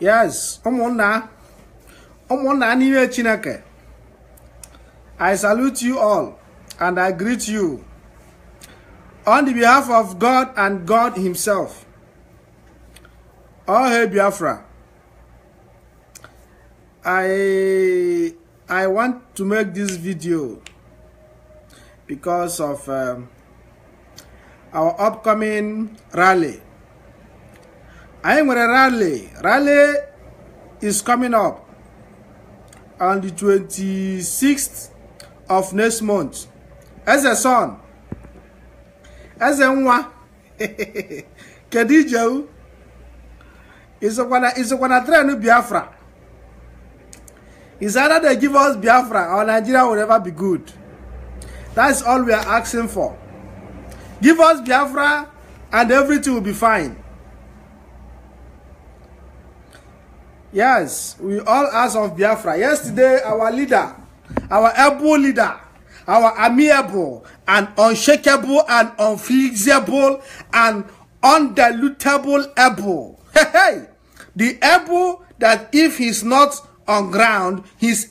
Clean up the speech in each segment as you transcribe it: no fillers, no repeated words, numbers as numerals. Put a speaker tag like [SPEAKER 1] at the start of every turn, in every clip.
[SPEAKER 1] Yes, Omona Niwe Chineke. I salute you all and I greet you on the behalf of God and God Himself. Oh, hey Biafra. I want to make this video because of our upcoming rally. I am with a rally. Rally is coming up on the 26th of next month. As a son, as a nwa, Kedijau is gonna train Biafra. It's either they give us Biafra or Nigeria will never be good. That's all we are asking for. Give us Biafra and everything will be fine. Yes, we all ask of Biafra. Yesterday, our leader, our able leader, our amiable and unshakable and unfeasible and undilutable able. Hey, the able that if he's not on ground, his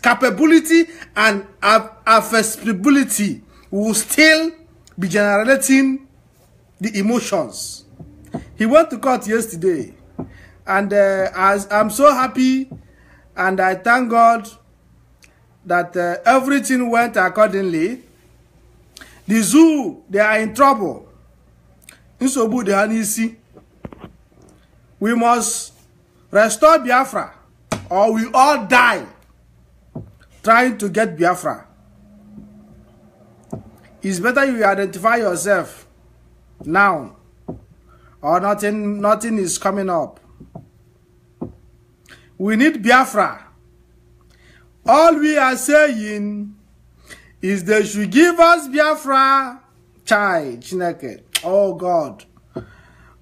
[SPEAKER 1] capability and accessibility will still be generating the emotions. He went to court yesterday. And as I'm so happy and I thank God that everything went accordingly. The zoo, they are in trouble. We must restore Biafra or we all die trying to get Biafra. It's better you identify yourself now or nothing is coming up. We need Biafra. All we are saying is they should give us Biafra. Chai, Chineke. Oh God.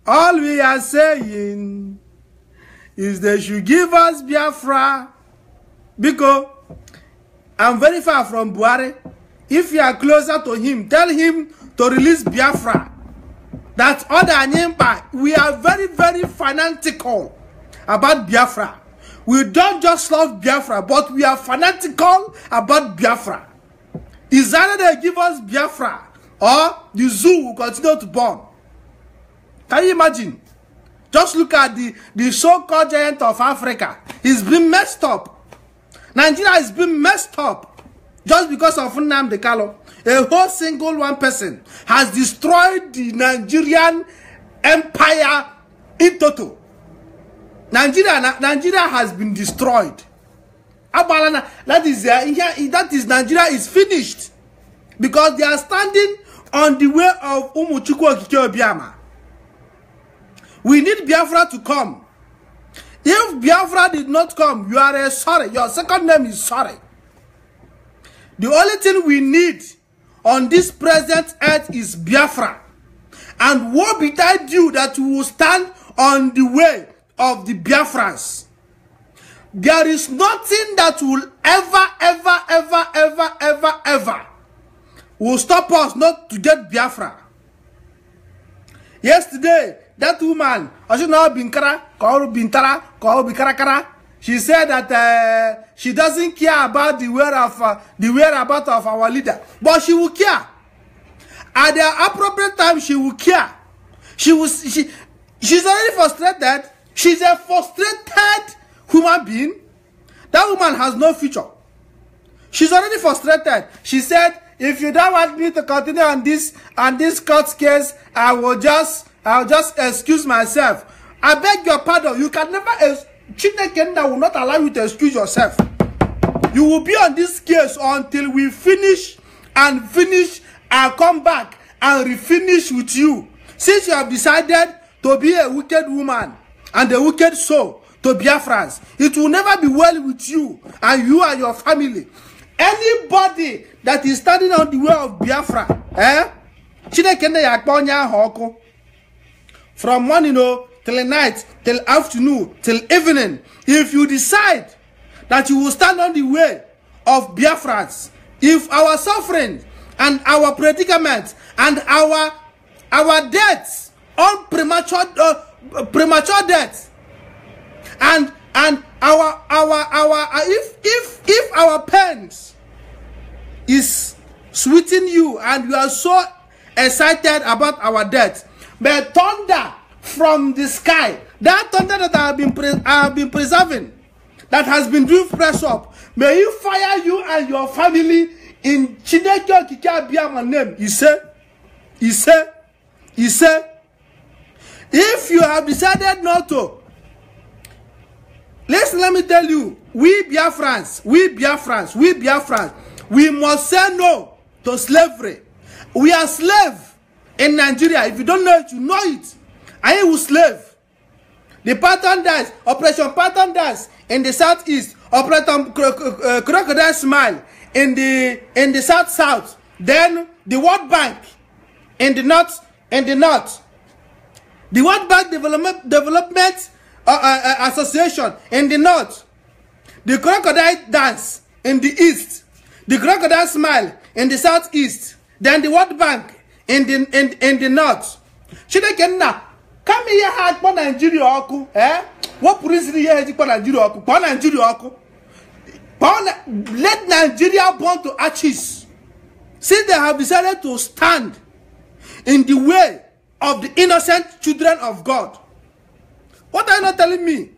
[SPEAKER 1] All we are saying is they should give us Biafra. Because I'm very far from Buhari. If you are closer to him, tell him to release Biafra. That's other Nyemba. We are very, very fanatical about Biafra. We don't just love Biafra, but we are fanatical about Biafra. Is either they give us Biafra or the zoo will continue to burn. Can you imagine? Just look at the so-called giant of Africa. He's been messed up. Nigeria has been messed up just because of NNAMDI KANU. A whole single one person has destroyed the Nigerian empire in total. Nigeria has been destroyed. That is Nigeria is finished because they are standing on the way of Umuchukwu Okike Obiama. We need Biafra to come. If Biafra did not come, you are sorry. Your second name is sorry. The only thing we need on this present earth is Biafra. And woe betide you that you will stand on the way of the Biafrans. There is nothing that will ever will stop us not to get Biafra. Yesterday, that woman, she said that she doesn't care about the whereabouts of our leader, but she will care. At the appropriate time, she will care. She's already frustrated. She's a frustrated human being. That woman has no future. She's already frustrated. She said, if you don't want me to continue on this court case, I'll just excuse myself. I beg your pardon. You can never Chineke will not allow you to excuse yourself. You will be on this case until we finish and come back and refinish with you. Since you have decided to be a wicked woman and a wicked soul to Biafrans, it will never be well with you and you and your family. Anybody that is standing on the way of Biafra, from morning till night, till afternoon, till evening, if you decide that you will stand on the way of Biafrans, if our suffering and our predicament and our deaths, all premature deaths, And if our parents is sweeting you and you are so excited about our death, but thunder from the sky, that thunder that I have been preserving, that has been doing press up, may he fire you and your family in Chineke Kikabiama name. He said, if you have decided not to, let me tell you, we Biafrans, we must say no to slavery. We are slave in Nigeria. If you don't know it, you know it. I will slave. The pattern dance, Operation Pattern Dance in the southeast, Operation Crocodile Smile in the south. Then the World Bank in the north. The World Bank Development Association in the north. The Crocodile Dance in the east. The Crocodile Smile in the southeast. Then the World Bank in the north. Come here, hard for Nigeria, Oku. What police here for Nigeria, Oku? For Nigeria, Oku. Let Nigeria burn to ashes. Since they have decided to stand in the way of the innocent children of God. What are you not telling me?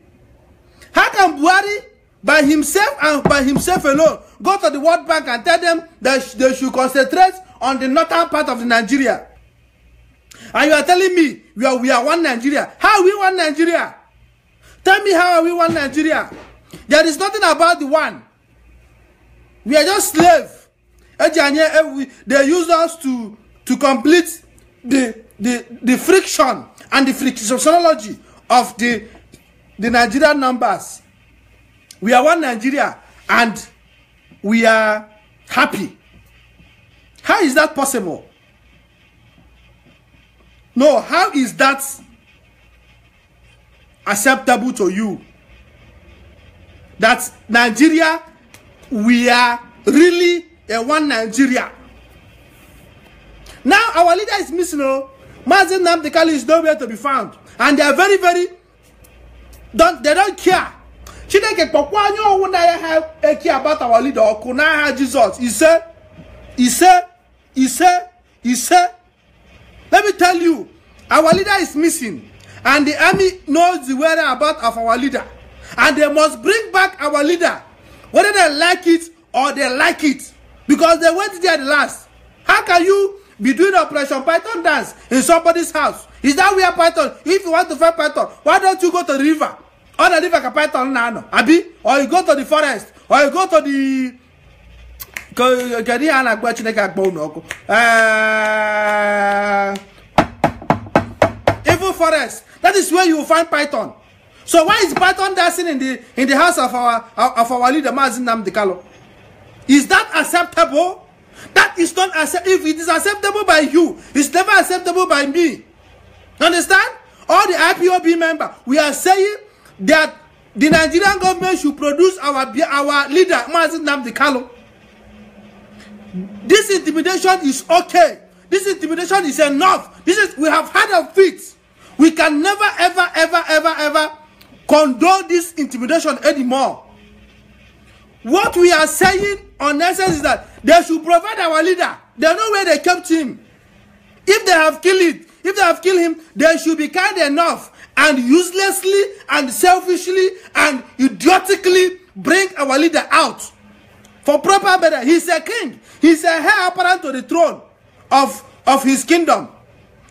[SPEAKER 1] How can Buhari, by himself and by himself alone, go to the World Bank and tell them that they should concentrate on the northern part of the Nigeria? And you are telling me we are one Nigeria. How are we one Nigeria? Tell me, how are we one Nigeria? There is nothing about the one. We are just slaves. They use us to complete the friction and the frictionology of the Nigerian numbers. We are one Nigeria and we are happy. How is that possible? No, how is that acceptable to you? That Nigeria, we are really a one Nigeria. Now our leader is missing. NNAMDI Kanu is nowhere to be found, and they are very, they don't care. She don't care about our leader. Jesus, he said. Let me tell you, our leader is missing, and the army knows the whereabouts of our leader, and they must bring back our leader, whether they like it or they like it, because they went there the last. How can you be doing Operation Python Dance in somebody's house? Is that where Python? If you want to fight Python, why don't you go to the river? Or the river Python Nano, Abi? Or you go to the forest, or you go to the evil forest. That is where you will find Python. So why is Python dancing in the house of our leader NNAMDI Kanu? Is that acceptable? That is not acceptable. If it is acceptable by you, it's never acceptable by me. Understand? All the IPOB members, we are saying that the Nigerian government should produce our leader NNAMDI Kanu. This intimidation is okay. This intimidation is enough. We have had of it. We can never, ever condone this intimidation anymore. What we are saying on essence is that they should provide our leader. They know where they kept him. If they have killed him, they should be kind enough and uselessly and selfishly and idiotically bring our leader out for proper burial. He's a king. He's a heir apparent to the throne of his kingdom.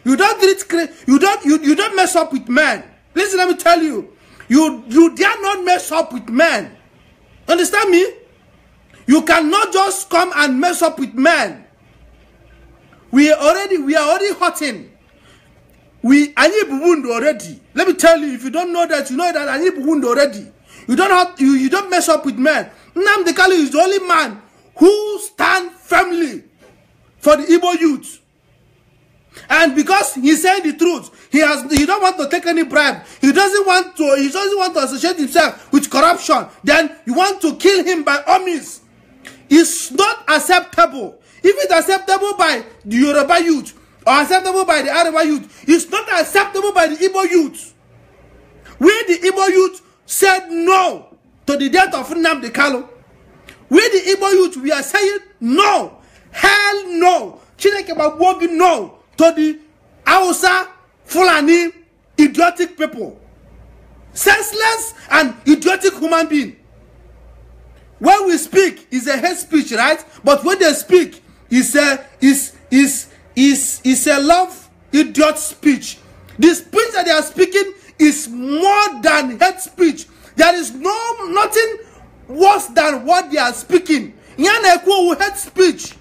[SPEAKER 1] You don't mess up with men. Listen, let me tell you. You dare not mess up with men. Understand me? You cannot just come and mess up with men. We are already hurting. I need wound already. Let me tell you, if you don't know that, you know that I need wound already. You don't mess up with men. NNAMDI Kanu is the only man who stands firmly for the Igbo youth. And because he's saying the truth, he don't want to take any bribe. He doesn't want to associate himself with corruption. Then you want to kill him by all means. It's not acceptable. If it's acceptable by the Yoruba youth or acceptable by the Arewa youth, it's not acceptable by the Igbo youth. We, the Igbo youth, said no to the death of NNAMDI KANU. We the Igbo youth, we are saying no. Hell no. Chineke Magbogi no to the Hausa Fulani idiotic people. Senseless and idiotic human being. When we speak, it's a hate speech, right? But when they speak, it's a love idiot speech. The speech that they are speaking is more than hate speech. There is nothing worse than what they are speaking. Hate speech.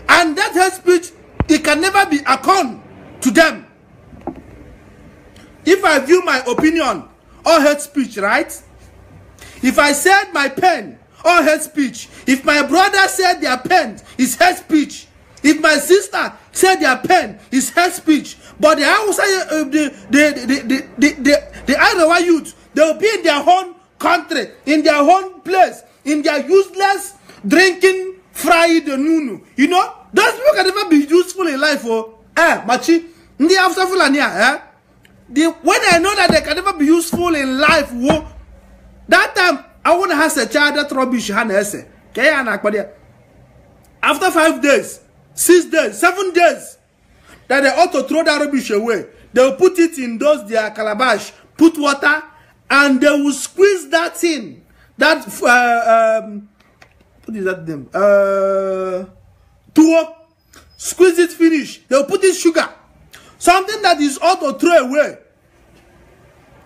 [SPEAKER 1] And that hate speech, it can never be account to them. If I view my opinion or hate speech, right? If I said my pen or hate speech, if my brother said their pen is hate speech, if my sister said their pen is hate speech, but the outside the Iowa youth, they will be in their own country, in their own place, in their useless drinking fried nunu. You know, those people can never be useful in life. Oh, machi, ndi after fulania, when I know that they can never be useful in life, whoa, that time I want to have a child that rubbish after 5 days, 6 days, 7 days, that they ought to throw that rubbish away. They will put it in those their calabash, put water, and they will squeeze that in. That what is that name? Tuo. Squeeze it, finish. They will put in sugar. Something that is ought to throw away.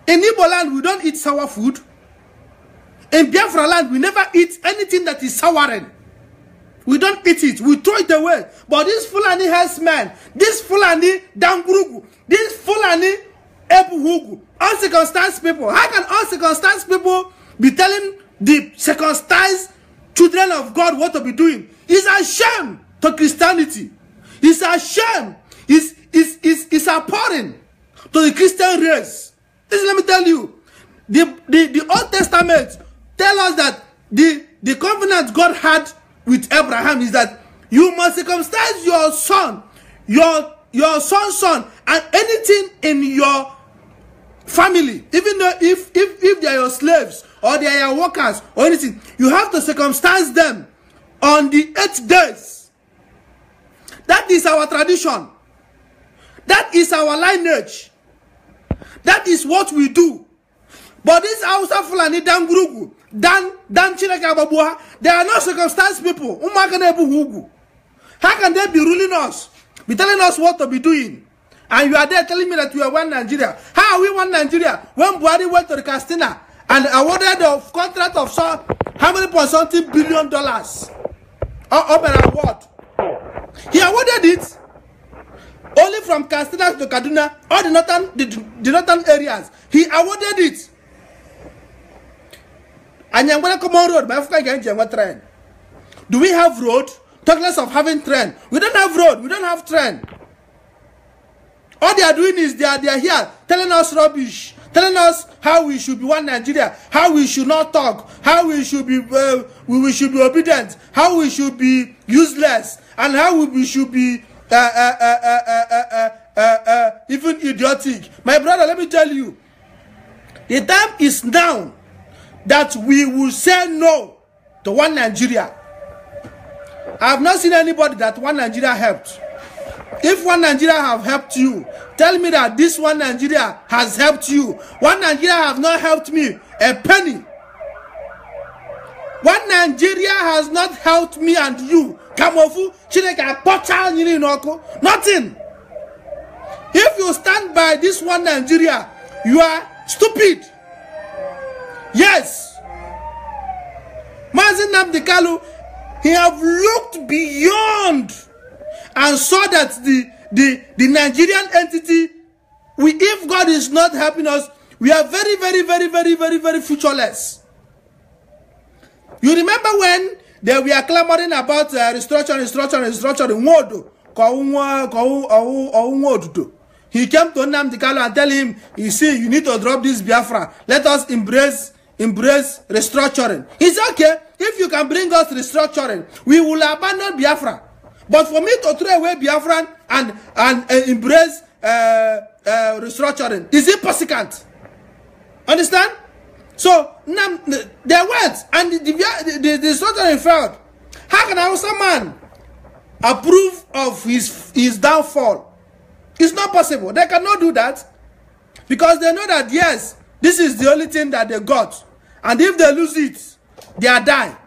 [SPEAKER 1] In Igbo land, we don't eat sour food. In Biafra land, we never eat anything that is souring. We don't eat it. We throw it away. But this Fulani herdsmen, this Fulani Dangurugu, this Fulani Ebuhugu, uncircumcised people. How can uncircumcised people be telling the circumcised children of God what to be doing? It's a shame to Christianity. It's a shame. It's abhorrent to the Christian race. Listen, let me tell you. The Old Testament tell us that the covenant God had with Abraham is that you must circumcise your son, your son's son, and anything in your family, even though if they are your slaves or they are your workers or anything, you have to circumcise them on the 8 days. That is our tradition. That is our lineage. That is what we do. But this Hausa Fulani Dangurugu, Dan Chineke Babua, they are not circumcised people. How can they be ruling us? Be telling us what to be doing? And you are there telling me that we are one Nigeria. How are we one Nigeria? When Buhari went to the Castina and awarded the contract of how many $something billion? Award. He awarded it only from Castina to Kaduna, all the northern areas. He awarded it. And you're going to come on road, but Africa train. Do we have road? Talk less of having train. We don't have road. We don't have train. All they are doing is they are here telling us rubbish, telling us how we should be one Nigeria, how we should not talk, how we should be obedient, how we should be useless, and how we should be even idiotic. My brother, let me tell you, the time is now that we will say no to one Nigeria. I have not seen anybody that one Nigeria helped. If one Nigeria have helped you, tell me that this one Nigeria has helped you. One Nigeria have not helped me a penny. One Nigeria has not helped me and you. Kamofu, Chineke, nothing. If you stand by this one Nigeria, you are stupid. Yes. NNAMDI KANU, he have looked beyond and saw that the Nigerian entity, if God is not helping us, we are very, very, very, very, very, very futureless. You remember when they were clamoring about restructuring. He came to NNAMDI KANU and tell him, you see, you need to drop this Biafra. Let us embrace restructuring. It's okay. If you can bring us restructuring, we will abandon Biafra. But for me to throw away Biafran and embrace restructuring is impossible. Understand? So now they went, and the soldier failed. How can a Hausa man approve of his downfall? It's not possible. They cannot do that, because they know that, yes, this is the only thing that they got, and if they lose it, they are dying.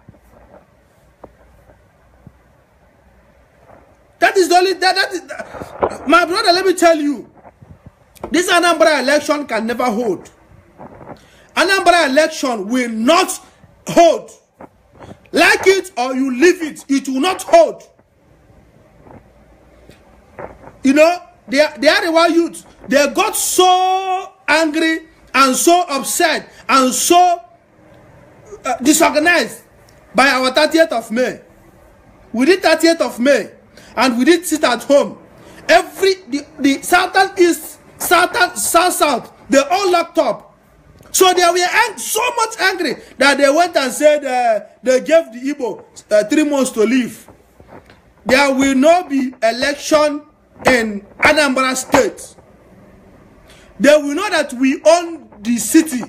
[SPEAKER 1] That is the only my brother. Let me tell you, this Anambra election can never hold. Anambra election will not hold. Like it or you leave it, it will not hold. You know, they are the one youth. They got so angry and so upset and so disorganized by our 30th of May. We did 30th of May, and we did sit at home. The southern east, south, they all locked up. So they were so much angry that they went and said they gave the Igbo 3 months to leave. There will not be election in Anambra State. They will know that we own the city.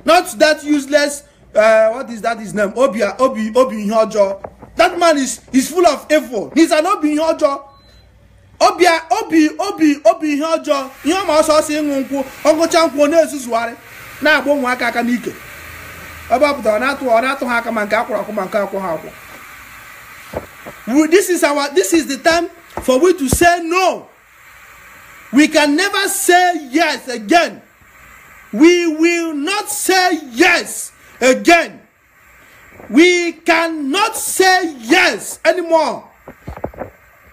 [SPEAKER 1] Not that useless, what is that his name? Obi Nhojo. That man is full of evil. He's an Obi Nhojo. Obi Nhojo. Yoma also saying Uncle Chanko Nesuare. Na bo nwa aka n'ike obaputa na atu haka manka akwara. This is the time for we to say no. We can never say yes again. We will not say yes again. We cannot say yes anymore.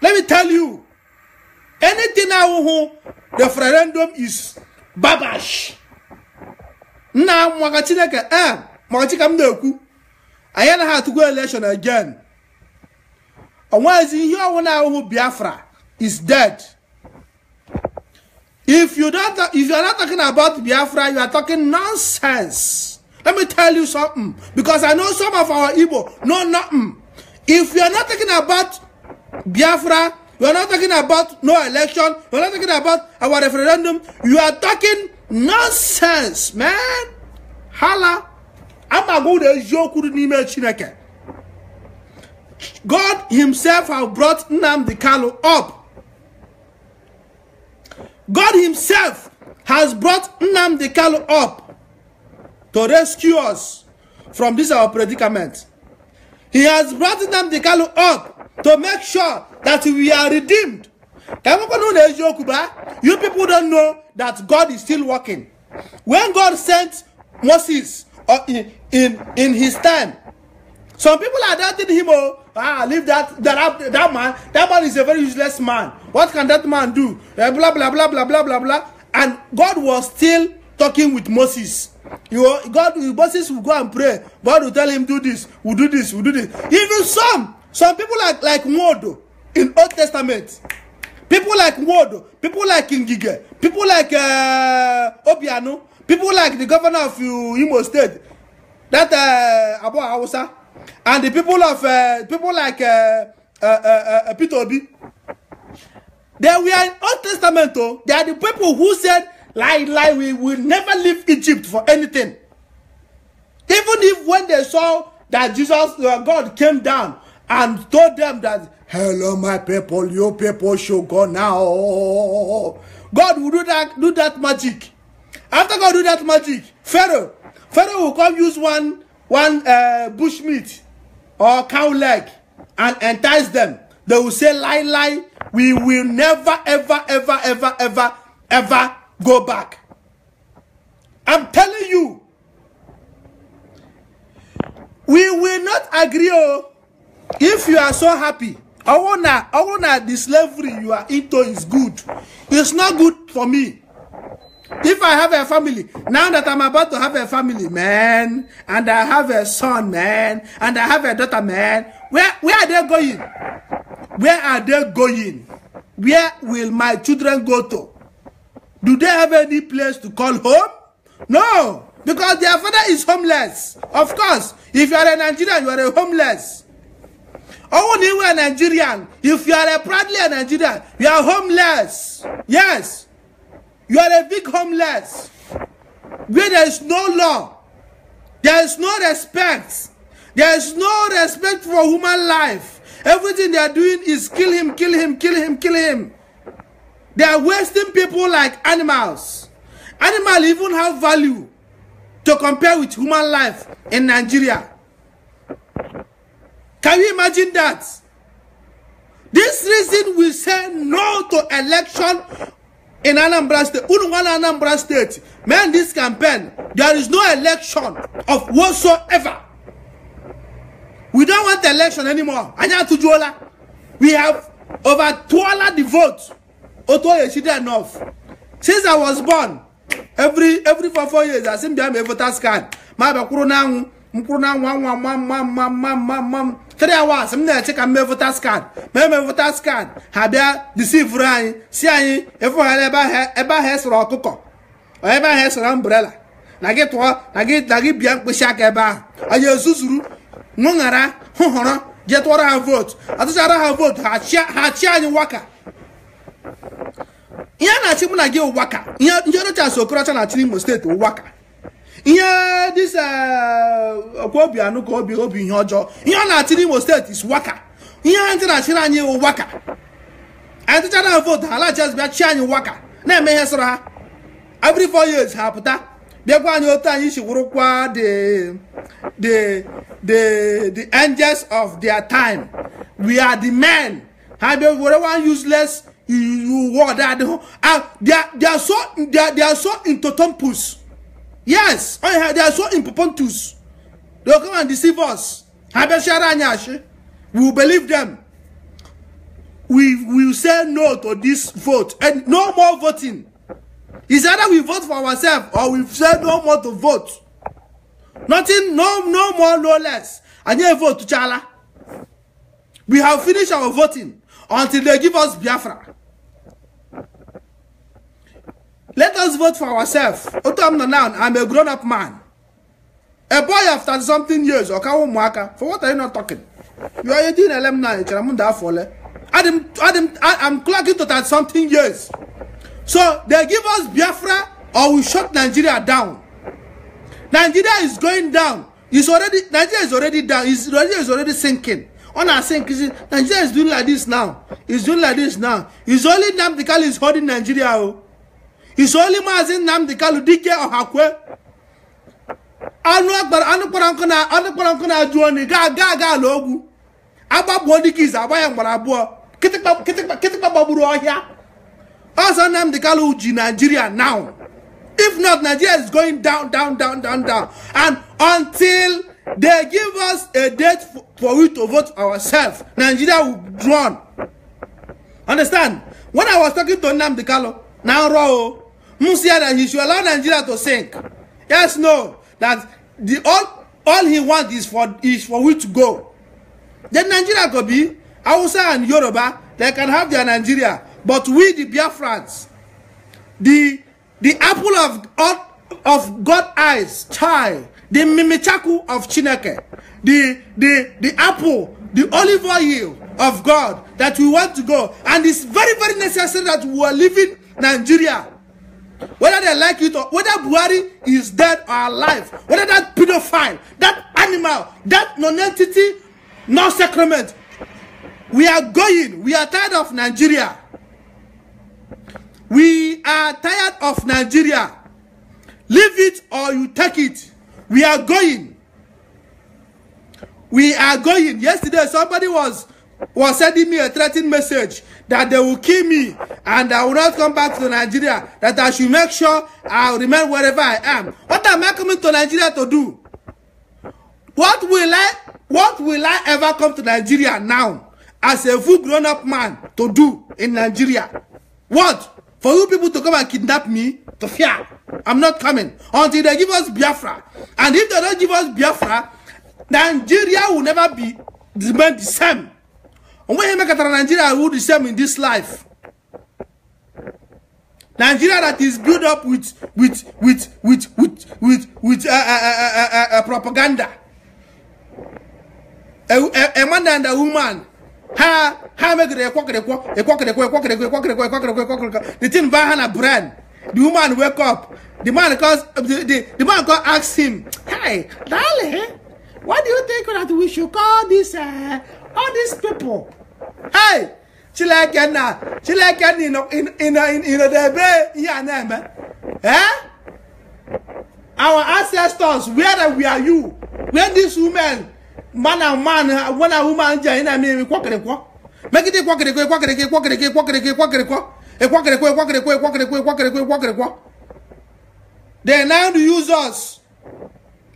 [SPEAKER 1] Let me tell you, anything now, the referendum is babash. Now, Mwagatineke, Mwagatikam Doku, I ain't have to go election again. And why is in here when Biafra is dead? If you're not talking about Biafra, you are talking nonsense. Let me tell you something, because I know some of our Igbo know nothing. If you are not talking about Biafra, you are not talking about no election, you are not talking about our referendum, you are talking nonsense, man. Hala. God himself has brought NNAMDI KANU up. God himself has brought NNAMDI KANU up to rescue us from this our predicament. He has brought NNAMDI KANU up to make sure that we are redeemed. You people don't know that God is still working. When God sent Moses in his time, some people are doubting him. Leave that man. That man is a very useless man. What can that man do? Blah blah blah blah blah blah blah. And God was still talking with Moses. Moses will go and pray. God will tell him, do this, we'll do this, we'll do this. Even some people like Modo in Old Testament. People like Wodo, people like Ngige, people like Obiano, people like the governor of Imo State, that Abu Hausa, and the people like Peter Obi. They were in Old Testament, though. They are the people who said, lie, we will never leave Egypt for anything. Even if when they saw that God came down and told them that, hello, my people, your people should go now. God will do that magic. After God do that magic, Pharaoh will come use one bush meat or cow leg and entice them. They will say, lie, we will never, ever go back. I'm telling you, we will not agree. If you are so happy, I wanna the slavery you are into is good. It's not good for me. If I have a family, now that I'm about to have a family, man, and I have a son, man, and I have a daughter, man, where are they going? Where are they going? Where will my children go to? Do they have any place to call home? No, because their father is homeless. Of course, if you are a Nigerian, you are a homeless. Only you are a Nigerian. If you are proudly a Nigerian, you are homeless. Yes, you are a big homeless. Where there is no law, There is no respect. There is no respect for human life. Everything they are doing is kill him, kill him, kill him, kill him. They are wasting people like animals. Animals even have value to compare with human life in Nigeria. Can you imagine that? This reason we say no to election in Anambra State. Anambra State. Man, this campaign, there is no election of whatsoever. We don't want the election anymore. We have over 200 the vote. Enough. Since I was born, every 4 years, I seem to have a voter's card. My 3 hours, I'm there check a voter's card. My voter's card. Have there deceive Ryan, see, if I ever has or cocoa, or ever has an umbrella. I get Bianca Shaka. I use Zuzuru, Mungara, Honora, get what I vote. I just have vote, Hacha Waka. Yana Chimuna give Waka. You're not so crotch and Chimo State Waka. Yeah, this Kobianu Kobi Obi Hojo. Yana Chimo State is Waka. Yana Chirani Waka. And the channel vote, I just be Chani Waka. Name Hesra. Every 4 years, Hapata. They're going to tell you the angels of their time. We are the men. Whatever useless you word that they are so into tompus. Yes, they are so impopontus. They'll come and deceive us. We will believe them. We will say no to this vote and no more voting. It's either we vote for ourselves or we say no more to vote. Nothing, no more, no less. And you vote to Chala. We have finished our voting until they give us Biafra. Let us vote for ourselves. I'm a grown-up man. A boy of 30-something years, or for what are you not talking? You are 18 LM9, I'm clocking to 30-something years. So they give us Biafra or we shut Nigeria down. Nigeria is going down. Nigeria is already down. Nigeria is already sinking. On our sinking, Nigeria is doing like this now. It's doing like this now. It's only NNAMDI KANU is holding Nigeria. It's only Mazin NNAMDI KANU Dike or Hakwe. Anu Juani Gaga Logu. Abba Bodikis, Abaya Marabua. Kitikpa Baburu here. Also NNAMDI KANU Nigeria now. If not, Nigeria is going down. And until they give us a date for we to vote ourselves, Nigeria will drown. Understand? When I was talking to NNAMDI KANU, now Rao, Musia that he should allow Nigeria to sink. Yes, no. That all he wants is for we to go. Then Nigeria could be Hausa and Yoruba, they can have their Nigeria. But we, the Biafrans, the apple of God's eyes, child, the mimichaku of Chineke, the apple, the olive oil of God that we want to go. And it's very, very necessary that we are leaving Nigeria. Whether they like it or whether Buhari is dead or alive, whether that pedophile, that animal, that non-entity, non-sacrament, we are going. We are tired of Nigeria. We are tired of Nigeria. Leave it or you take it. We are going. We are going. Yesterday, somebody was sending me a threatening message that they will kill me and I will not come back to Nigeria. That I should make sure I'll remain wherever I am. What am I coming to Nigeria to do? What will I ever come to Nigeria now as a full grown-up man to do in Nigeria? What? For you people to come and kidnap me? To fear. I'm not coming until they give us Biafra. And if they don't give us Biafra, Nigeria will never be the same. And when you make Nigeria will be the same in this life. Nigeria that is built up with propaganda. A man and a woman. The thing Bahana brand. The woman wake up. the man called asked him, "Hey, darling, what do you think that we should call this all these people?" Hey, Chilekena our ancestors, where are you? Where these women, man and man, one and woman, make it they now use us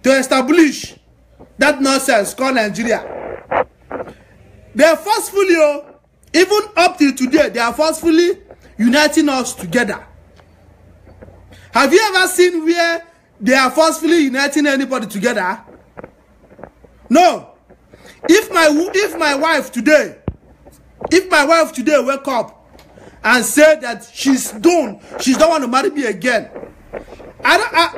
[SPEAKER 1] to establish that nonsense called Nigeria. They are forcefully, even up till today, they are forcefully uniting us together. Have you ever seen where they are forcefully uniting anybody together? No. If my wife today wake up and say that she don't want to marry me again,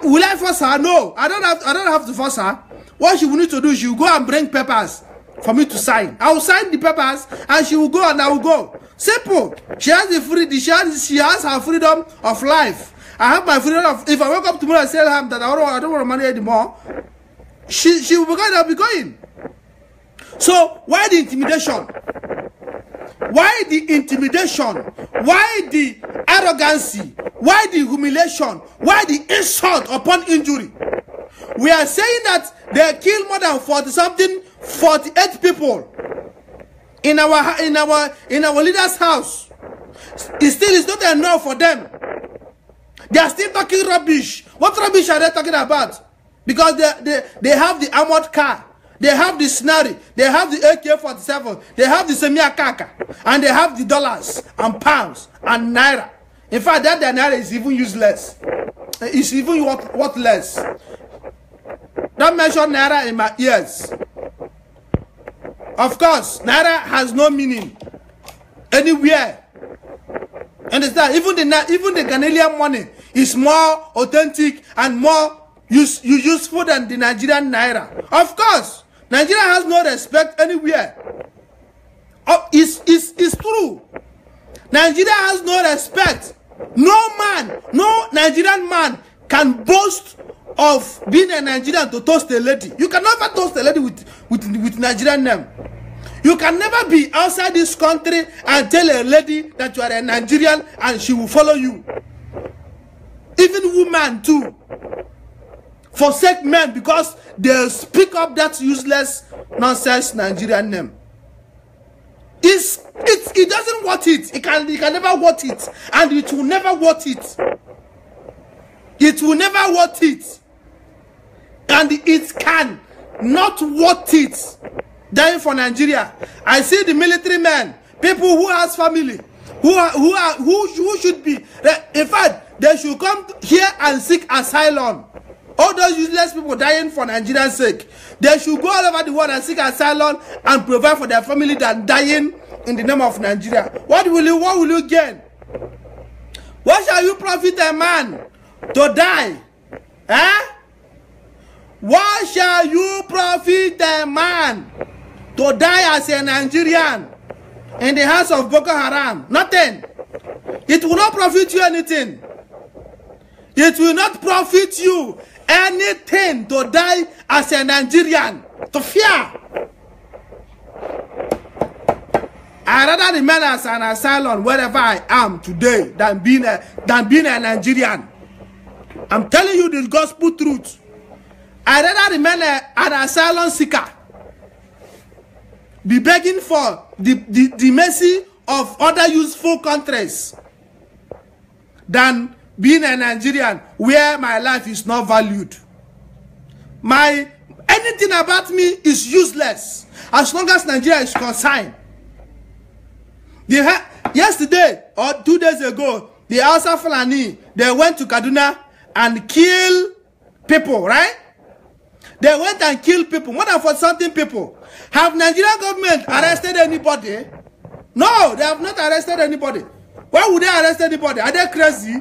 [SPEAKER 1] will I force her? No, I don't have to force her. What she will need to do, she will go and bring papers for me to sign. I will sign the papers and she will go and I will go. Simple. She has the freedom. She has her freedom of life. I have my freedom of. If I wake up tomorrow and tell her that I don't want to marry anymore, she will be going. I'll be going. So why the intimidation? Why the intimidation? Why the arrogancy? Why the humiliation? Why the insult upon injury? We are saying that they killed more than 48 people in our leader's house. It still is not enough for them. They are still talking rubbish. What rubbish are they talking about? Because they have the armored car. They have the Snarry. They have the AK-47. They have the Semi-Akaka. And they have the dollars and pounds and naira. In fact, that naira is even useless. It's even worthless. Don't mention naira in my ears. Of course, naira has no meaning anywhere. Understand? Even the Ghanaian money is more authentic and more useful than the Nigerian naira. Of course, Nigeria has no respect anywhere. Oh, it's true. Nigeria has no respect. No Nigerian man can boast of being a Nigerian to toast a lady. You can never toast a lady with Nigerian name. You can never be outside this country and tell a lady that you are a Nigerian and she will follow you. Even women too. Forsake men because they speak up that useless nonsense Nigerian name. It doesn't want it. It can never want it. And it will never want it. It will never want it. And it can not want it. Dying for Nigeria. I see the military men, people who has family, who should be. In fact, they should come here and seek asylum. All those useless people dying for Nigeria's sake, they should go all over the world and seek asylum and provide for their family than dying in the name of Nigeria. What will you gain? What shall you profit a man to die? Eh? What shall you profit a man to die as a Nigerian in the hands of Boko Haram? Nothing. It will not profit you anything. It will not profit you anything to die as a Nigerian. To fear. I rather remain as an asylum wherever I am today than being a Nigerian. I'm telling you the gospel truth. I rather remain an asylum seeker. Be begging for the mercy of other useful countries than being a Nigerian where my life is not valued. Anything about me is useless as long as Nigeria is concerned. Yesterday or 2 days ago, the Hausa Fulani, they went to Kaduna and killed people, right? They went and killed people, more than 40-something people. Have Nigerian government arrested anybody? No, they have not arrested anybody. Why would they arrest anybody? Are they crazy?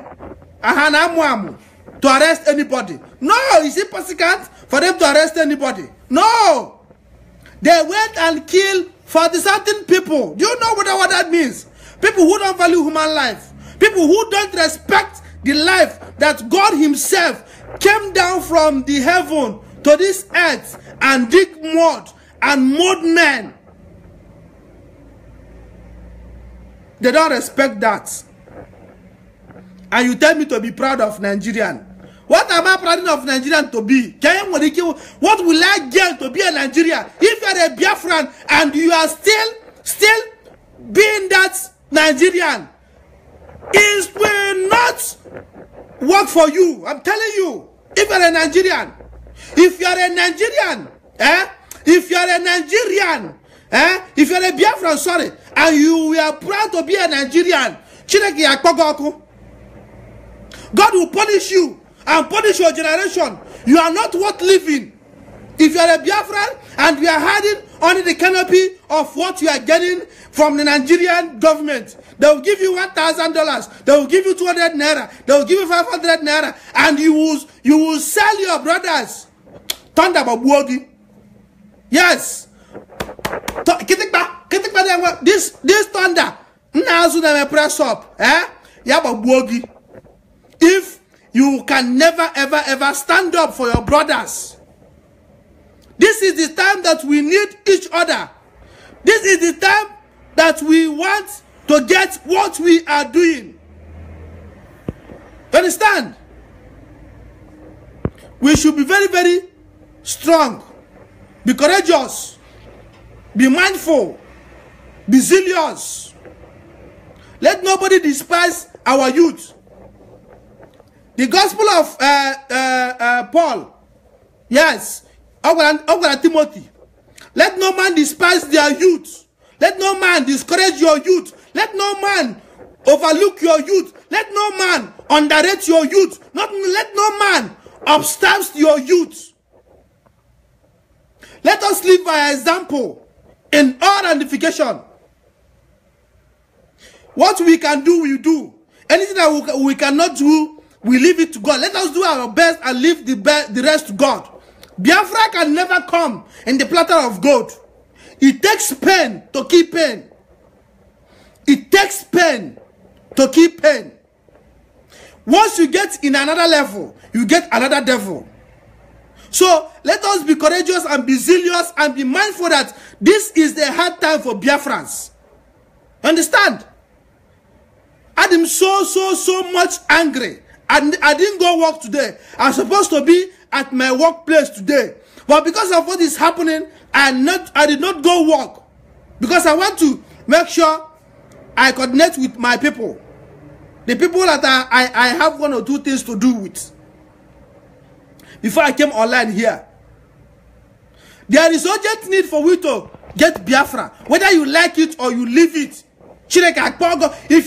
[SPEAKER 1] To arrest anybody? No, is it possible for them to arrest anybody? No. They went and killed 40-something people. Do you know what that means? People who don't value human life. People who don't respect the life that God himself came down from the heaven to this earth and dig mud and mold men. They don't respect that. And you tell me to be proud of Nigerian. What am I proud of Nigerian to be? What will I get to be a Nigerian? If you are a Biafran and you are still being that Nigerian, it will not work for you. I'm telling you. If you are a Nigerian, if you are a Nigerian, if you are a Nigerian, if you are a Biafran, sorry, and you are proud to be a Nigerian, God will punish you and punish your generation. You are not worth living. If you are a Biafran and you are hiding under the canopy of what you are getting from the Nigerian government, they will give you $1,000. They will give you 200 naira. They will give you 500 naira, and you will sell your brothers. Thunder Babuogi. Yes. This thunder. Now press up. Yeah, Babuogi. If you can never ever stand up for your brothers, this is the time that we need each other. This is the time that we want to get what we are doing. You understand? We should be very, very strong. Be courageous. Be mindful. Be zealous. Let nobody despise our youth. The gospel of Paul, yes, Timothy. Let no man despise their youth. Let no man discourage your youth. Let no man overlook your youth. Let no man underrate your youth. Let no man obstruct your youth. Let us live by example in all ramification. What we can do, we do. Anything that we cannot do, we leave it to God. Let us do our best and leave the rest to God. Biafra can never come in the platter of gold. It takes pain to keep pain. It takes pain to keep pain. Once you get in another level, you get another devil. So let us be courageous and be zealous and be mindful that this is the hard time for Biafrans. Understand? I'm so much angry. I didn't go work today. I'm supposed to be at my workplace today. But because of what is happening, I did not go work. Because I want to make sure I coordinate with my people. The people that I have one or two things to do with. Before I came online here. There is urgent need for we to get Biafra. Whether you like it or you leave it. If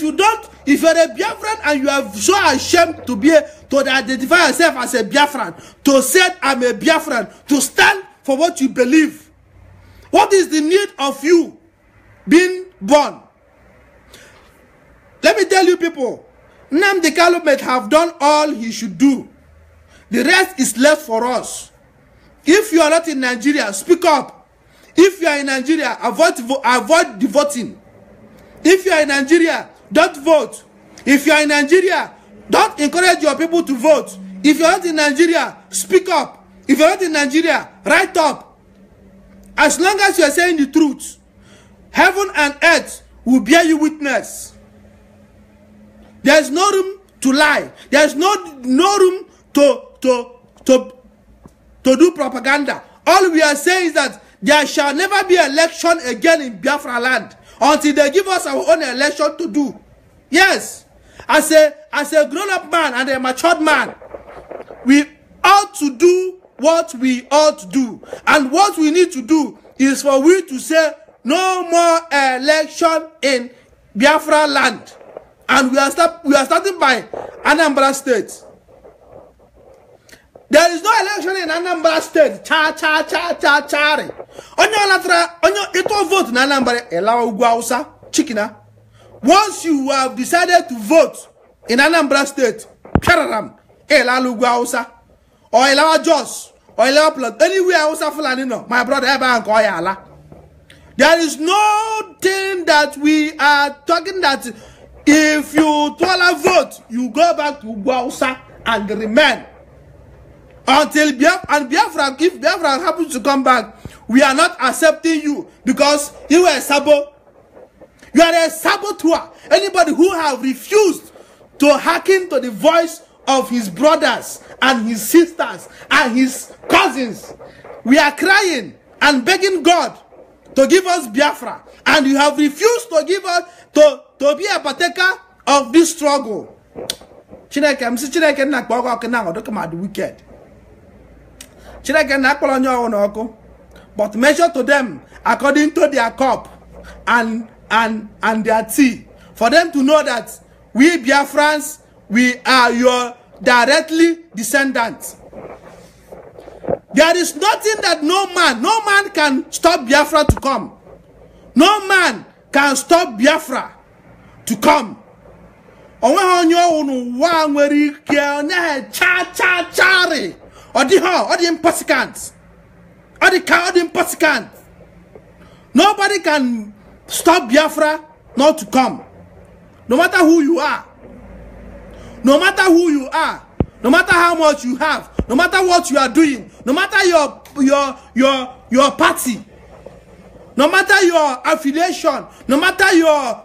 [SPEAKER 1] you're a Biafran and you are so ashamed to identify yourself as a Biafran, to say I'm a Biafran, to stand for what you believe, what is the need of you being born? Let me tell you people, NNAMDI KANU might have done all he should do. The rest is left for us. If you are not in Nigeria, speak up. If you are in Nigeria, avoid the voting. If you are in Nigeria, don't vote. If you are in Nigeria, don't encourage your people to vote. If you are not in Nigeria, speak up. If you are not in Nigeria, write up. As long as you are saying the truth, heaven and earth will bear you witness. There is no room to lie. There is no room to do propaganda. All we are saying is that there shall never be election again in Biafra land until they give us our own election to do. Yes, as a grown-up man and a matured man, we ought to do what we ought to do. And what we need to do is for we to say no more election in Biafra land. And we are starting by Anambra State. There is no election in Anambra State. Onyo vote in Anambra elawa ugwu Hausa chikina. Once you have decided to vote in Anambra State, kararam elawa ugwu Hausa or elawa Jos or elawa Plot anywhere Hausa Fulani no. My brother eba anko yala. There is no thing that we are talking that If you twala vote, you go back to Ugwausa and remain. Until Biafra, if Biafra happens to come back, we are not accepting you because you are a sabo. You are a saboteur. Anybody who have refused to hearken to the voice of his brothers and his sisters and his cousins, we are crying and begging God to give us Biafra, and you have refused to give us to be a partaker of this struggle. Chineke, I'm saying Chineke na kpogo okena odokama the wicked. Chineke na kolonyo onoko, but measure to them according to their cup and their tea, for them to know that we Biafrans, we are your directly descendants. There is nothing that no man can stop Biafra to come. No man can stop Biafra to come. Nobody can stop Biafra not to come. No matter who you are. No matter who you are. No matter how much you have. No matter what you are doing. No matter your party. No matter your affiliation. No matter your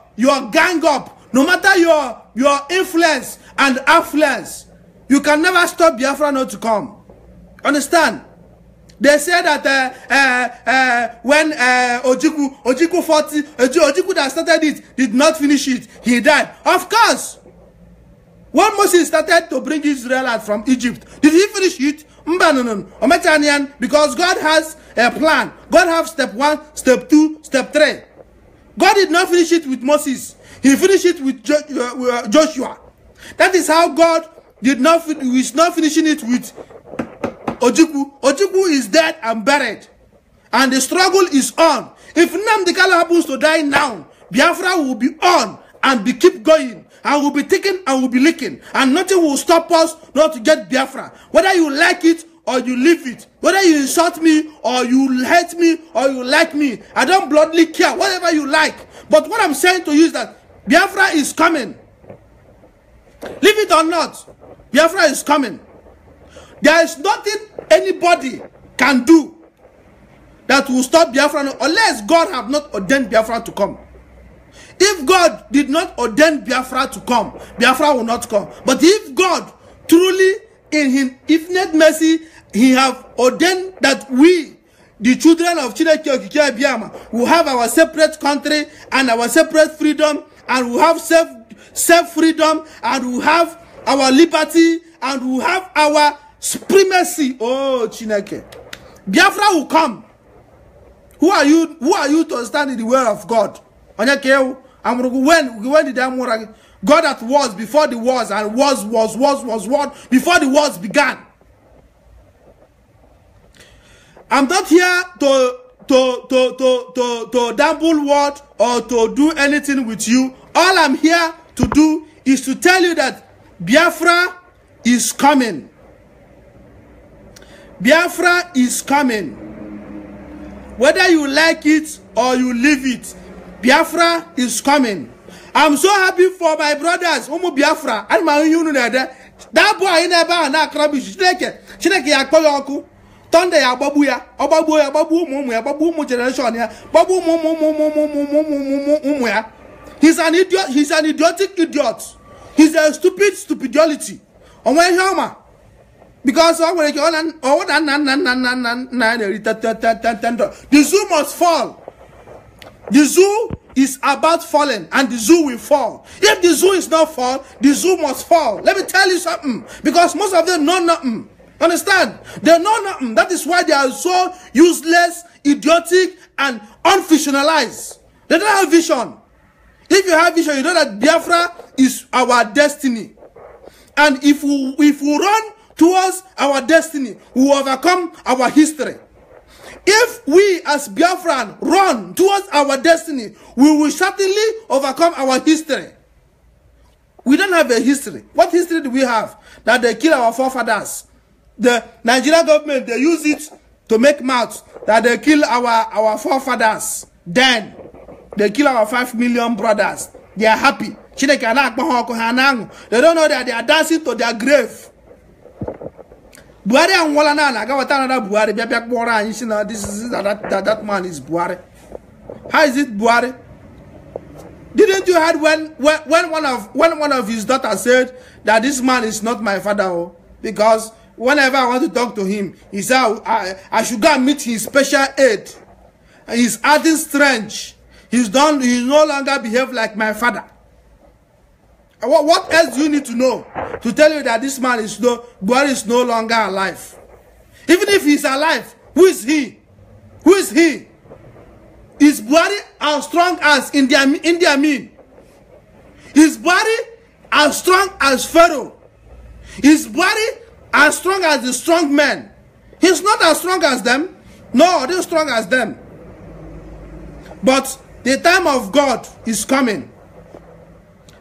[SPEAKER 1] gang up. No matter your influence and affluence. You can never stop Biafra not to come. Understand? They say that when Ojukwu 40, Ojukwu that started it did not finish it, he died. Of course. When Moses started to bring Israel out from Egypt, did he finish it? No. Because God has a plan. God has step 1, step 2, step 3. God did not finish it with Moses. He finished it with Joshua. That is how God is not finishing it with Ojukwu. Ojukwu is dead and buried. And the struggle is on. If NNAMDI Kanu happens to die now, Biafra will be on and keep going. And will be taken and will be leaking. And nothing will stop us not to get Biafra. Whether you like it or you leave it. Whether you insult me or you hate me or you like me. I don't bloodily care. Whatever you like. But what I'm saying to you is that Biafra is coming. Leave it or not. Biafra is coming. There is nothing anybody can do that will stop Biafra unless God have not ordained Biafra to come. If God did not ordain Biafra to come, Biafra will not come. But if God truly in his infinite mercy, he have ordained that we, the children of Chineke Biama, will have our separate country and our separate freedom, and we have self-freedom, and we have our liberty, and we have our supremacy. Oh, Chineke. Biafra will come. Who are you to stand in the way of God? When did God that was before the wars, and was before the wars began. I'm not here to dabble word or to do anything with you. All I'm here to do is to tell you that Biafra is coming. Biafra is coming. Whether you like it or you leave it, Biafra is coming. I'm so happy for my brothers. Biafra. And my that boy never na krabish. Chineke ya koyoku. Tonde ya babu ya. Babu mu generation ya. Babu mu ya. He's an idiot. He's an idiotic idiot. He's a stupidity. Because the zoo must fall. The zoo is about falling, and the zoo will fall. If the zoo is not fall, the zoo must fall. Let me tell you something. Because most of them know nothing. Understand? They know nothing. That is why they are so useless, idiotic, and unvisionalized. They don't have vision. If you have vision, you know that Biafra is our destiny. And if we run towards our destiny, we will overcome our history. If we as Biafran run towards our destiny, we will certainly overcome our history. We don't have a history. What history do we have? That they kill our forefathers. The Nigerian government, they use it to make mouths that they kill our forefathers. Then they kill our 5 million brothers. They are happy. They don't know that they are dancing to their grave. Buhari and Walana, I got another Buhari, and you know, this is that man is Buhari. How is it Buhari? Didn't you heard when one of his daughters said that this man is not my father? Because whenever I want to talk to him, he said I should go and meet his special aide. He's acting strange. He no longer behave like my father. What else do you need to know to tell you that this man is Buhari is no longer alive? Even if he's alive, who is he? Who is he? Is Buhari as strong as India Amin? Is Buhari as strong as Pharaoh? Is Buhari as strong as the strong men? He's not as strong as them. No, they're strong as them. But the time of God is coming.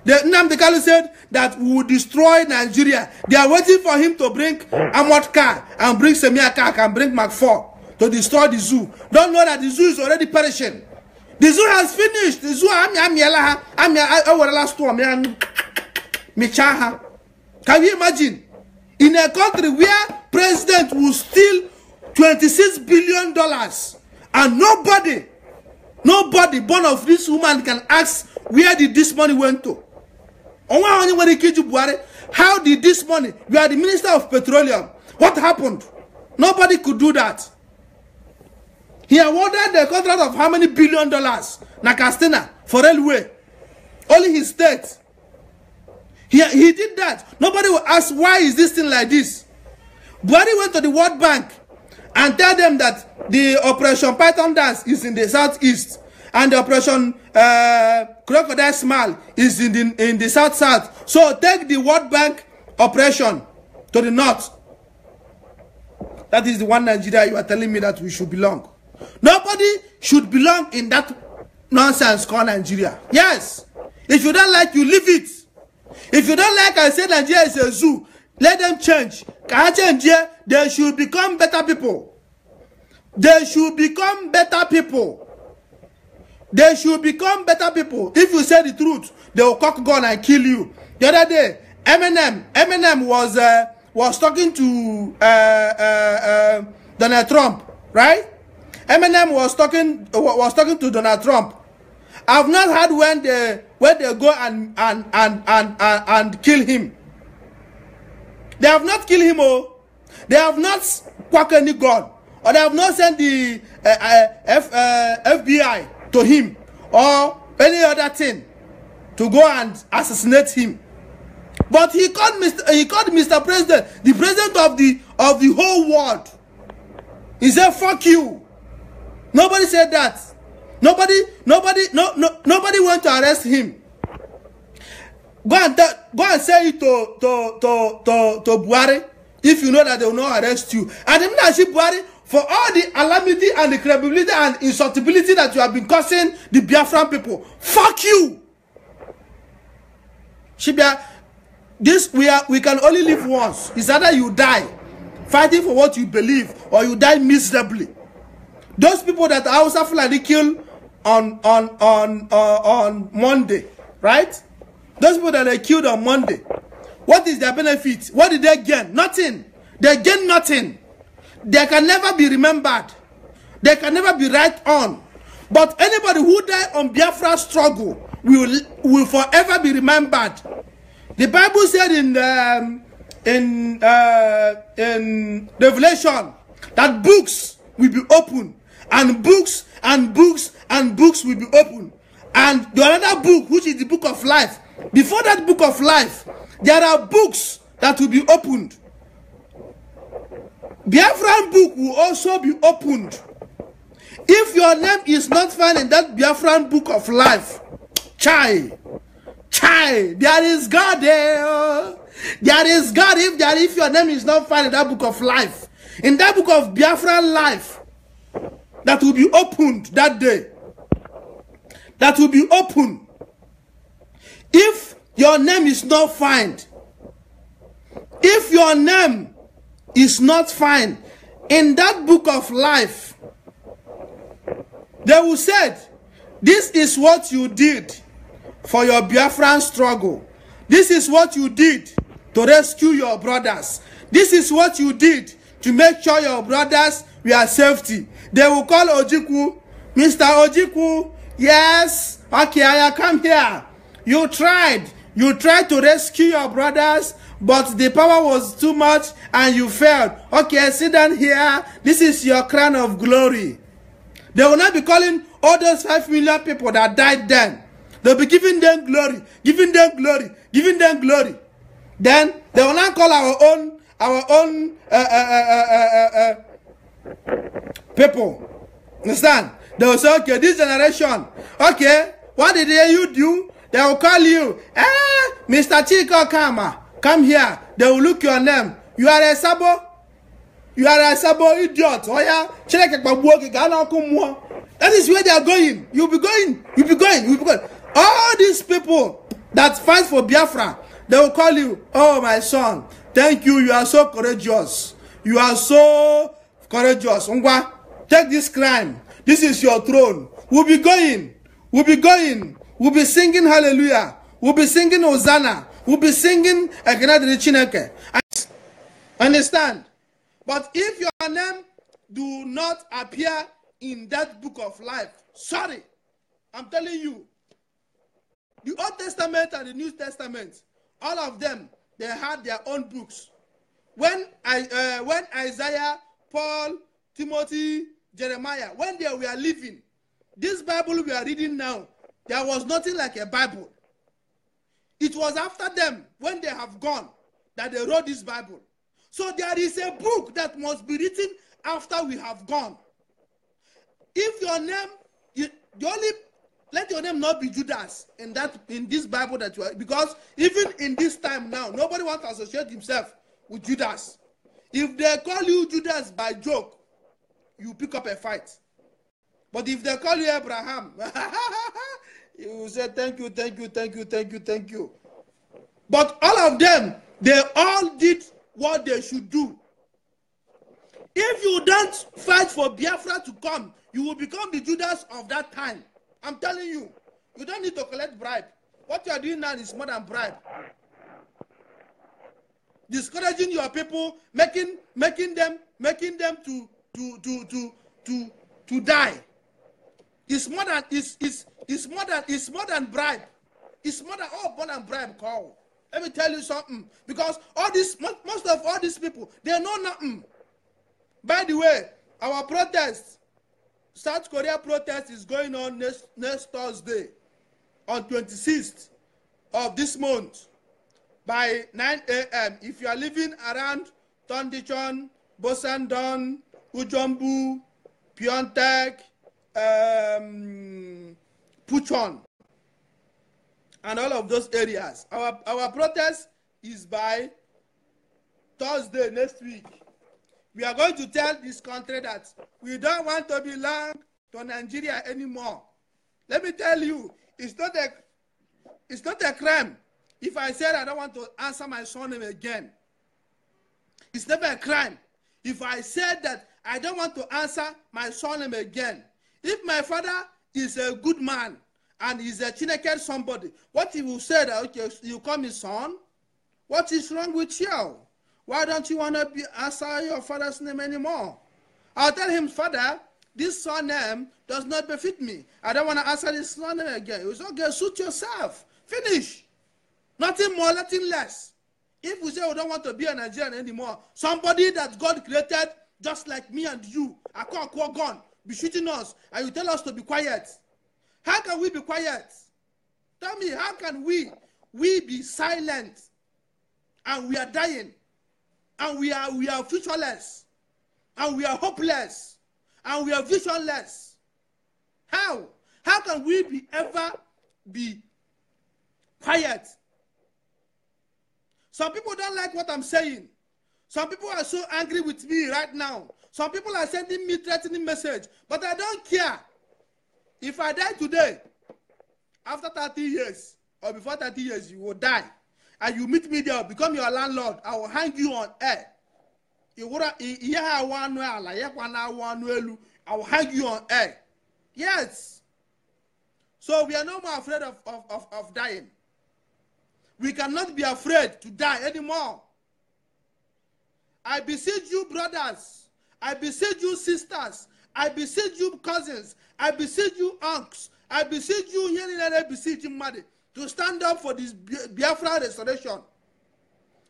[SPEAKER 1] The NNAMDI KANU said that we will destroy Nigeria. They are waiting for him to bring Armored Car and bring Semia Car and bring Mark 4 to destroy the zoo. Don't know that the zoo is already perishing. The zoo has finished. The zoo, can you imagine? In a country where president will steal $26 billion and nobody born of this woman can ask where did this money went to? How did this money? You are the Minister of Petroleum. What happened? Nobody could do that. He awarded the contract of how many $1 billion? Nakastina for railway. Only his state. He did that. Nobody will ask why is this thing like this. Buhari went to the World Bank and tell them that the Operation Python Dance is in the southeast and the Operation Crocodile Smile is in the south. So take the World Bank operation to the north. That is the one Nigeria you are telling me that we should belong. Nobody should belong in that nonsense called Nigeria. Yes. If you don't like, you leave it. If you don't like, I say Nigeria is a zoo. Let them change. They should become better people. They should become better people. They should become better people. If you say the truth, they will cock gun and kill you. The other day, Eminem was talking to Donald Trump, right? Eminem was talking to Donald Trump. I've not heard when they go and kill him. They have not killed him. Oh, they have not quacked any gun, or they have not sent the FBI to him or any other thing to go and assassinate him. But he called Mr. President, the president of the whole world. He said, "Fuck you." Nobody said that. Nobody went to arrest him. Go and say it to Buhari if you know that they will not arrest you. And even as Buhari, for all the calamity and the credibility and insultability that you have been causing the Biafran people, fuck you. Shibia, we can only live once. It's either you die fighting for what you believe or you die miserably. Those people that Hausa Fulani killed on Monday, right? Those people that they killed on Monday, what is their benefit? What did they gain? Nothing. They gain nothing. They can never be remembered. They can never be right on. But anybody who died on Biafra struggle will forever be remembered. The Bible said in Revelation that books will be opened, and books and books and books will be opened. And the other book, which is the book of life, before that book of life, there are books that will be opened. Biafran book will also be opened. If your name is not found in that Biafran book of life, chai, there is God there. There is God if your name is not found in that book of life. In that book of Biafran life, that will be opened that day. That will be opened. If your name is not found, if your name is not found in that book of life, they will say, this is what you did for your Biafran struggle. This is what you did to rescue your brothers. This is what you did to make sure your brothers were safety. They will call Ojukwu, Mr. Ojukwu, yes, okay, I come here. You tried to rescue your brothers, but the power was too much and you failed. Okay, sit down here. This is your crown of glory. They will not be calling all those 5 million people that died then. They'll be giving them glory, giving them glory, giving them glory. Then they will not call our own people. Understand? They will say, okay, this generation, okay, what did you do? They will call you, Mr. Chiko Kama, come here. They will look your name. You are a sabo. You are a sabo idiot. Oh yeah, that is where they are going. You'll be going. You'll be going. You'll be going. All these people that fight for Biafra, they will call you, oh my son, thank you. You are so courageous. You are so courageous. Ungwa, take this crime. This is your throne. We'll be going. We'll be going. We'll be singing hallelujah. We'll be singing Hosanna. We'll be singing Chineke. Understand? But if your name do not appear in that book of life, sorry, I'm telling you, the Old Testament and the New Testament, all of them, they had their own books. When Isaiah, Paul, Timothy, Jeremiah, when they were living, this Bible we are reading now, there was nothing like a Bible. It was after them, when they have gone, that they wrote this Bible. So there is a book that must be written after we have gone. If your name, let your name not be Judas in this Bible that you are, because even in this time now, nobody wants to associate himself with Judas. If they call you Judas by joke, you pick up a fight. But if they call you Abraham, you will say thank you, thank you, thank you, thank you, thank you. But all of them, they all did what they should do. If you don't fight for Biafra to come, you will become the Judas of that time. I'm telling you, you don't need to collect bribe. What you are doing now is more than bribe. Discouraging your people, making them to die. It's more than bribe. It's more than bribe call. Let me tell you something. Because most of all these people, they know nothing. By the way, our protest, South Korea protest is going on next Thursday, on 26th of this month, by 9 a.m. If you are living around Tondichon, Bosandon, Ujombu, Piontek, Puchon, and all of those areas, our protest is by Thursday next week. We are going to tell this country that we don't want to belong to Nigeria anymore. Let me tell you, it's not a crime if I said I don't want to answer my surname again. It's never a crime if I said that I don't want to answer my surname again. If my father is a good man and he's a Chineke somebody, what he will say that, okay, you call me son? What is wrong with you? Why don't you want to answer your father's name anymore? I'll tell him, Father, this surname does not befit me. I don't want to answer this surname again. It's okay, suit yourself. Finish. Nothing more, nothing less. If we say we don't want to be a Nigerian anymore, somebody that God created just like me and you, a gun, be shooting us, and you tell us to be quiet. How can we be quiet? Tell me, how can we be silent and we are dying? And we are futureless, and we are hopeless, and we are visionless. How? How can we ever be quiet? Some people don't like what I'm saying. Some people are so angry with me right now. Some people are sending me threatening message, but I don't care. If I die today, after 30 years, or before 30 years, you will die. And you meet me there, become your landlord, I will hang you on air. I will hang you on air. Yes. So we are no more afraid of dying. We cannot be afraid to die anymore. I beseech you, brothers. I beseech you, sisters. I beseech you, cousins. I beseech you, uncles. I beseech you, here in I beseech you, mother, to stand up for this Biafra restoration.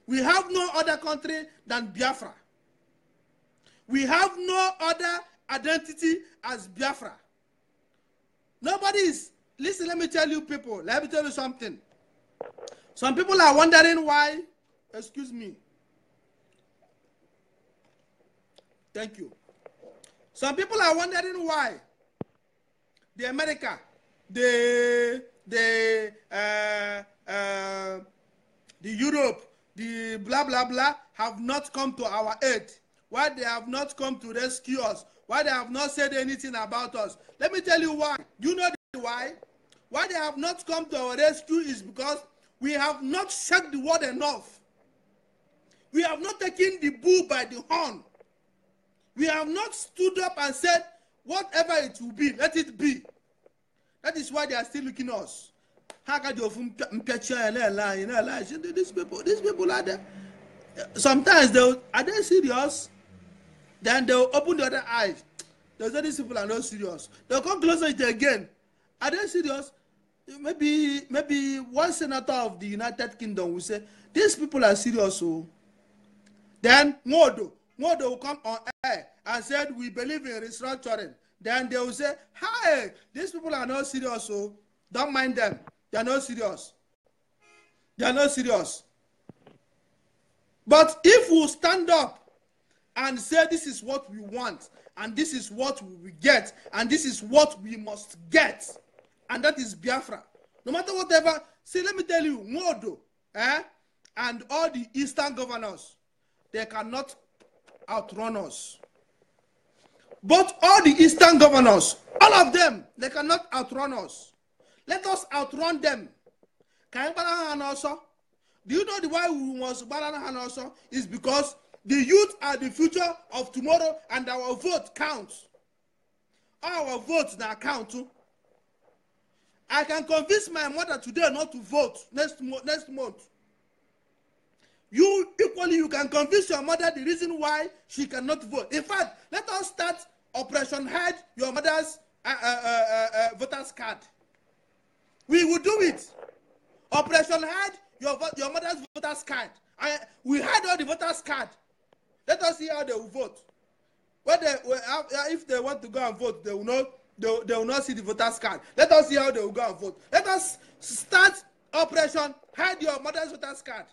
[SPEAKER 1] We have no other country than Biafra. We have no other identity as Biafra. Nobody is. Listen, let me tell you people. Let me tell you something. Some people are wondering why. Excuse me. Thank you. Some people are wondering why the America, the Europe, the blah blah blah have not come to our aid. Why they have not come to rescue us? Why they have not said anything about us? Let me tell you why. You know why? Why they have not come to our rescue is because we have not shook the world enough. We have not taken the bull by the horn. We have not stood up and said, whatever it will be, let it be. That is why they are still looking at us. These people are there. Sometimes are they serious? Then they'll open the other eyes. They'll say these people are not serious. They'll come closer again. Are they serious? Maybe one senator of the United Kingdom will say, these people are serious. So then Modo will come on air and said, we believe in restructuring. Then they will say, hi, these people are not serious. So don't mind them. They are not serious. They are not serious. But if we stand up and say this is what we want, and this is what we will get, and this is what we must get, and that is Biafra. No matter whatever, see, let me tell you, Modo and all the Eastern governors, they cannot outrun us. But all the Eastern governors, all of them, they cannot outrun us. Let us outrun them. Can you balance also? Do you know the why we must balance also? Is because the youth are the future of tomorrow, and our vote counts. Our votes now count too. I can convince my mother today not to vote next month. You equally, you can convince your mother the reason why she cannot vote. In fact, let us start Operation Hide Your Mother's voter's card. We will do it. Operation Hide your mother's voter's card. We hide all the voter's card. Let us see how they will vote. If they want to go and vote, they will not see the voter's card. Let us see how they will go and vote. Let us start Operation Hide Your Mother's voter's card.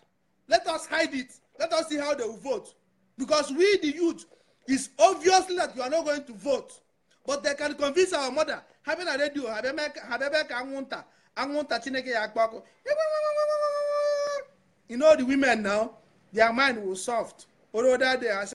[SPEAKER 1] Let us hide it. Let us see how they will vote. Because we, the youth, it's obviously that you are not going to vote. But they can convince our mother. Having a radio, you know the women now, their mind will soft. Although that they are